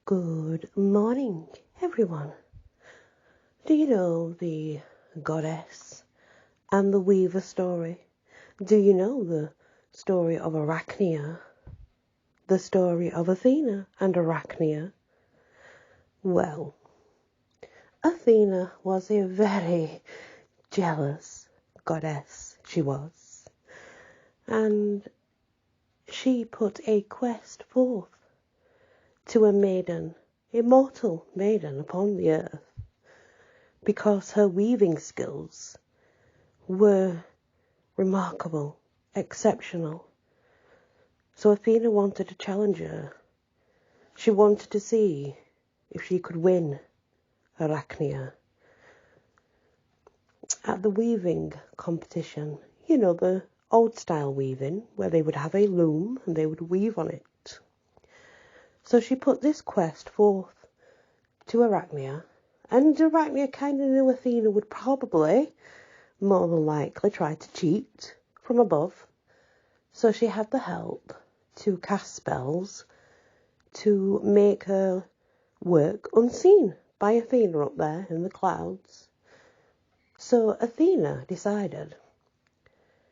Good morning, everyone. Do you know the goddess and the weaver story? Do you know the story of Arachnia? The story of Athena and Arachnia? Well, Athena was a very jealous goddess, she was. And she put a quest forth to a maiden, a mortal maiden upon the earth, because her weaving skills were remarkable, exceptional. So Athena wanted to challenge her. She wanted to see if she could win Arachnia. At the weaving competition, you know, the old style weaving, where they would have a loom and they would weave on it. So she put this quest forth to Arachnia, and Arachnia kind of knew Athena would probably, more than likely, try to cheat from above. So she had the help to cast spells to make her work unseen by Athena up there in the clouds. So Athena decided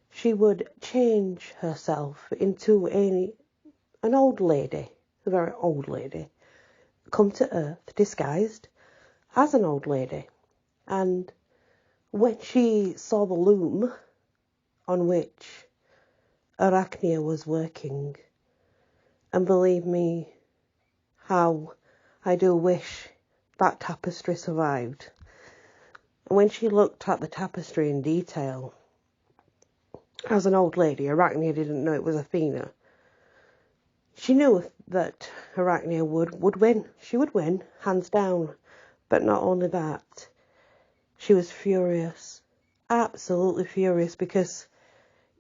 she would change herself into an old lady, a very old lady, come to earth disguised as an old lady. And when she saw the loom on which Arachnia was working, and believe me, how I do wish that tapestry survived. And when she looked at the tapestry in detail, as an old lady, Arachnia didn't know it was Athena. She knew that Arachnia would win. She would win, hands down. But not only that, she was furious, absolutely furious, because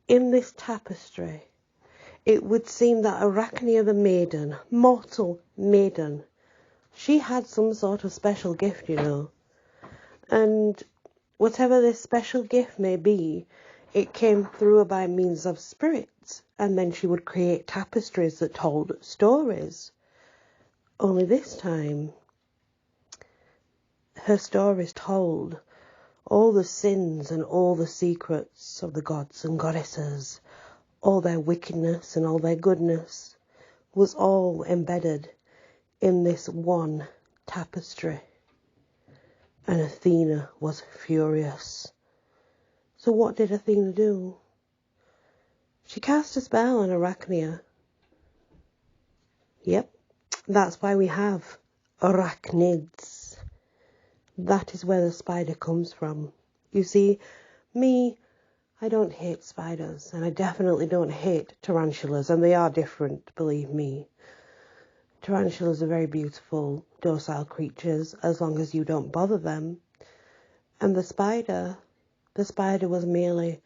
in this tapestry, it would seem that Arachnia the maiden, mortal maiden, she had some sort of special gift, you know. And whatever this special gift may be, it came through her by means of spirits. And then she would create tapestries that told stories. Only this time, her stories told all the sins and all the secrets of the gods and goddesses, all their wickedness and all their goodness was all embedded in this one tapestry. And Athena was furious. So what did Athena do? She cast a spell on Arachnia. Yep, that's why we have arachnids. That is where the spider comes from. You see, me, I don't hate spiders, and I definitely don't hate tarantulas, and they are different, believe me. Tarantulas are very beautiful, docile creatures, as long as you don't bother them. And the spider was merely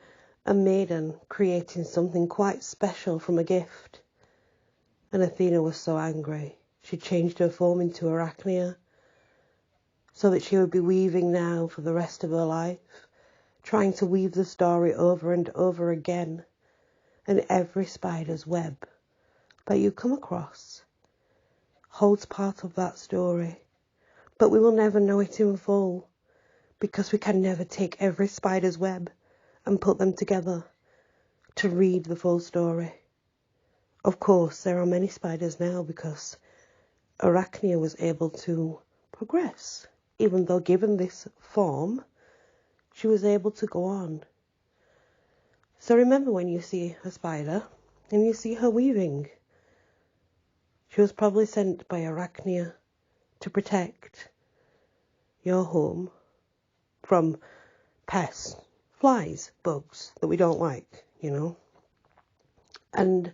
a maiden creating something quite special from a gift. And Athena was so angry, she changed her form into Arachnia, so that she would be weaving now for the rest of her life, trying to weave the story over and over again. And every spider's web that you come across holds part of that story. But we will never know it in full, because we can never take every spider's web and put them together to read the full story. Of course, there are many spiders now because Arachnia was able to progress. Even though given this form, she was able to go on. So remember, when you see a spider and you see her weaving, she was probably sent by Arachnia to protect your home from pests, flies, bugs that we don't like, you know. And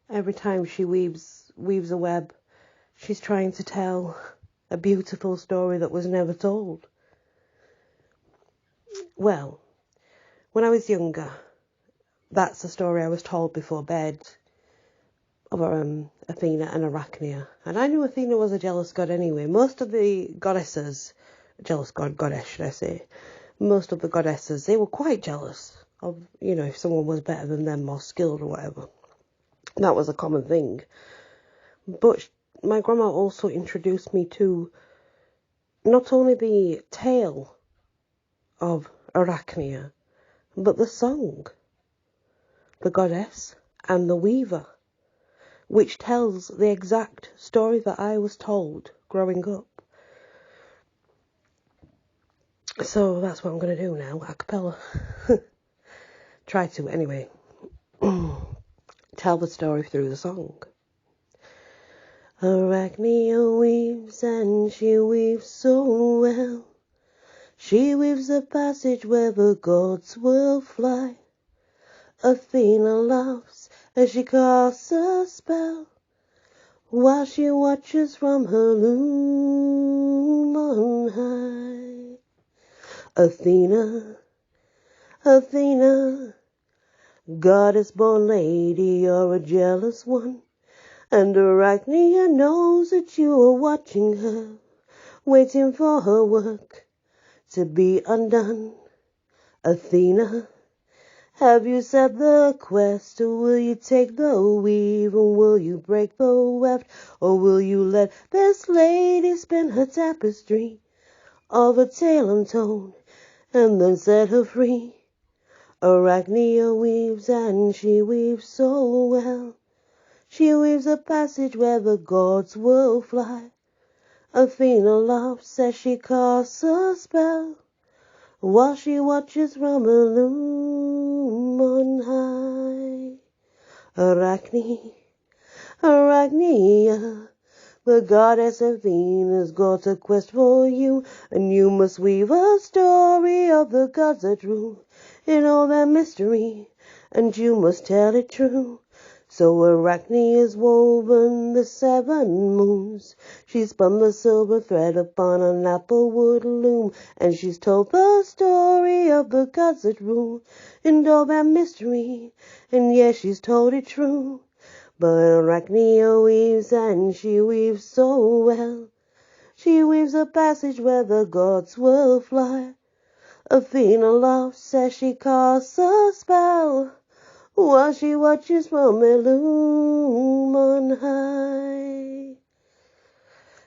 every time she weaves a web, she's trying to tell a beautiful story that was never told. Well, when I was younger, that's the story I was told before bed of Athena and Arachnia. And I knew Athena was a jealous god anyway. Most of the goddesses, goddess should I say, most of the goddesses, they were quite jealous of, you know, if someone was better than them, more skilled or whatever. That was a common thing. But my grandma also introduced me to not only the tale of Arachnia, but the song, the goddess and the weaver, which tells the exact story that I was told growing up. So that's what I'm going to do now, a cappella. Try to, anyway. Tell the story through the song. Arachne weaves, and she weaves so well. She weaves a passage where the gods will fly. Athena laughs as she casts a spell, while she watches from her loom on high. Athena, Athena, goddess-born lady, you're a jealous one, and Arachnia knows that you are watching her, waiting for her work to be undone. Athena, have you set the quest, or will you take the weave, and will you break the weft, or will you let this lady spin her tapestry of a tale untold, and then set her free? Arachnia weaves, and she weaves so well. She weaves a passage where the gods will fly. Athena laughs as she casts a spell, while she watches from her loom on high. Arachne, Arachnia, the goddess Athena's got a quest for you, and you must weave a story of the gods that rule in all their mystery, and you must tell it true. So Arachne has woven the 7 moons. She's spun the silver thread upon an applewood loom, and she's told the story of the gods that rule in all their mystery, and yes, she's told it true. But Arachne weaves, and she weaves so well. She weaves a passage where the gods will fly. Athena laughs as she casts a spell, while she watches from her loom on high.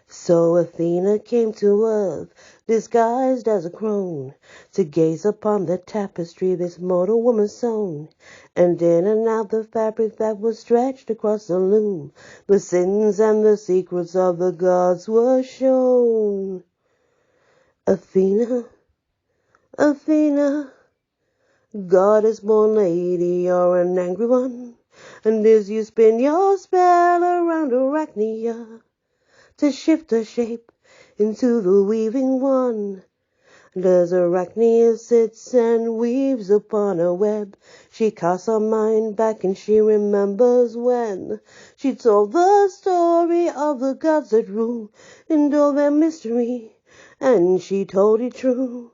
So Athena came to earth, disguised as a crone, to gaze upon the tapestry this mortal woman sewn, and in and out the fabric that was stretched across the loom, the sins and the secrets of the gods were shown. Athena, Athena, goddess-born lady, you're an angry one, and as you spin your spell around Arachnia, to shift her shape into the weaving one, and as Arachnia sits and weaves upon her web, she casts her mind back and she remembers when she told the story of the gods that rule in all their mystery, and she told it true.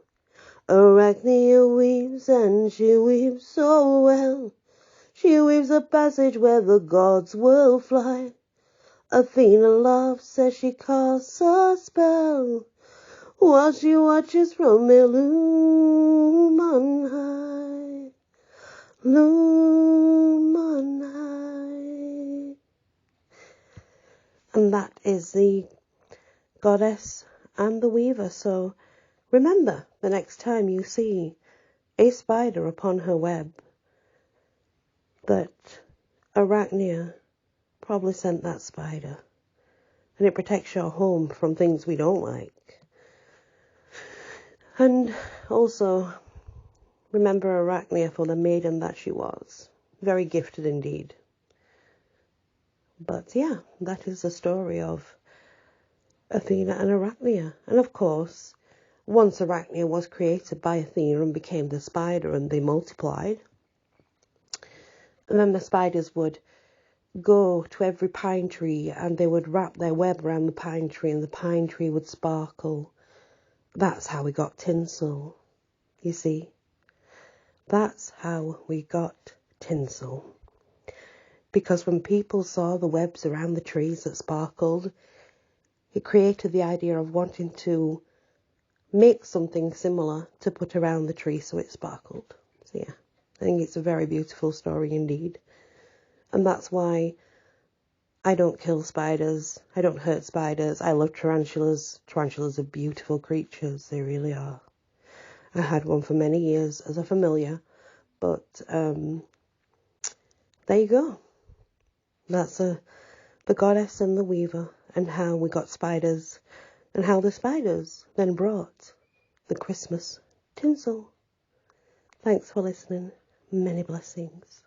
Arachnia weaves, and she weaves so well. She weaves a passage where the gods will fly. Athena laughs as she casts a spell, while she watches from her loom on high. Loom on high. And that is the goddess and the weaver. So remember, the next time you see a spider upon her web, that Arachnia probably sent that spider, and it protects your home from things we don't like. And also, remember Arachnia for the maiden that she was. Very gifted indeed. But yeah, that is the story of Athena and Arachnia. And of course, once Arachnia was created by Athena and became the spider, and they multiplied, and then the spiders would go to every pine tree and they would wrap their web around the pine tree, and the pine tree would sparkle. That's how we got tinsel, you see. That's how we got tinsel. Because when people saw the webs around the trees that sparkled, it created the idea of wanting to make something similar to put around the tree so it sparkled. So yeah, I think it's a very beautiful story indeed. And that's why I don't kill spiders. I don't hurt spiders. I love tarantulas. Tarantulas are beautiful creatures. They really are. I had one for many years as a familiar, but there you go. That's the goddess and the weaver, and how we got spiders, and how the spiders then brought the Christmas tinsel. Thanks for listening. Many blessings.